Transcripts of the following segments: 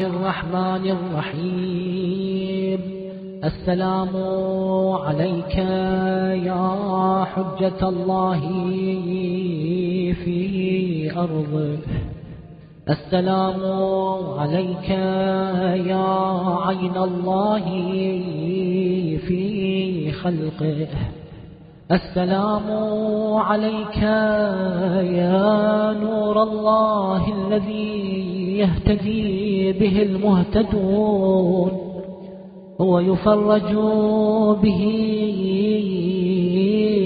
الرحمن الرحيم. السلام عليك يا حجة الله في أرضه، السلام عليك يا عين الله في خلقه، السلام عليك يا نور الله الذي يهتدي به المهتدون ويفرج به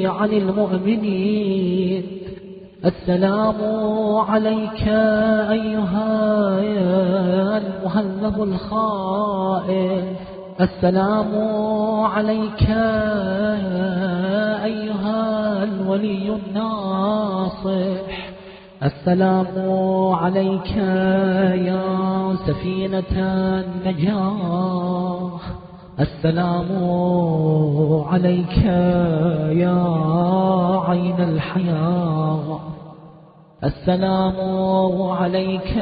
عن المؤمنين، السلام عليك أيها المهذب الخائف، السلام عليك أيها الولي الناصح، السلام عليك يا سفينة النجاة، السلام عليك يا عين الحياة، السلام عليك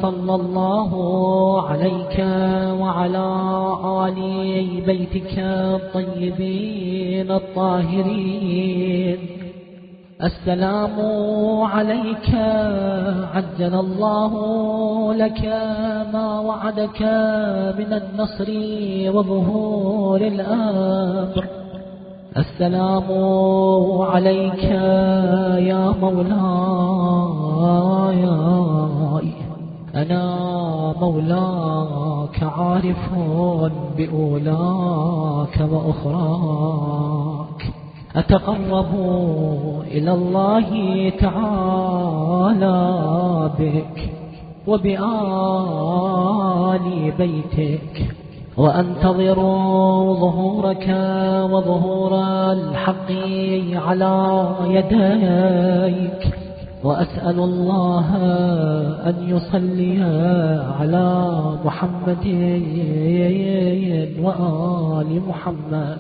صلى الله عليك وعلى آل بيتك الطيبين الطاهرين، السلام عليك عجل الله لك ما وعدك من النصر وظهور الأمر، السلام عليك يا مولاي، أنا مولاك عارف بأولاك وأخراك، أتقرب إلى الله تعالى بك وبآل بيتك، وأنتظر ظهورك وظهور الحق على يديك، وأسأل الله أن يصلي على محمد وآل محمد،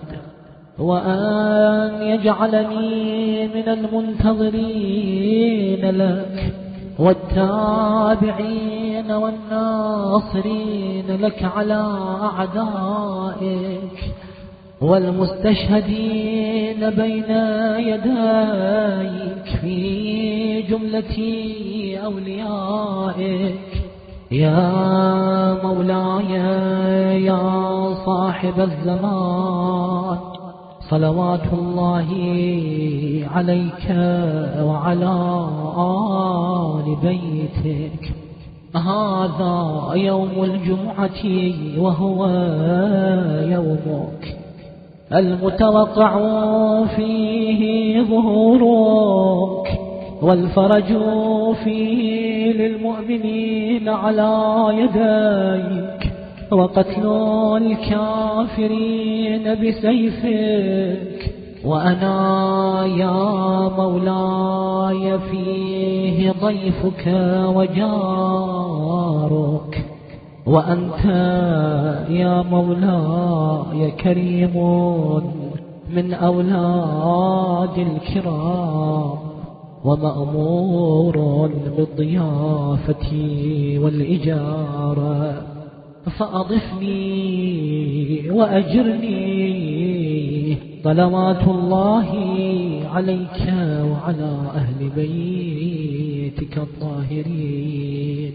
وأن يجعلني من المنتظرين لك والتابعين والناصرين لك على أعدائك، والمستشهدين بين يديك في جملة أوليائك، يا مولاي يا صاحب الزمان، صلوات الله عليك وعلى آل بيتك. هذا يوم الجمعة وهو يومك المتوقع فيه ظهورك، والفرج فيه للمؤمنين على يديك، وقتل الكافرين بسيفك، وأنا يا مولاي فيه ضيفك وجارك، وأنت يا مولاي كريم من أولاد الكرام، ومأمور بالضيافة والإجارة، فأضفني وأجرني، صلوات الله عليك وعلى أهل بيتك الطاهرين.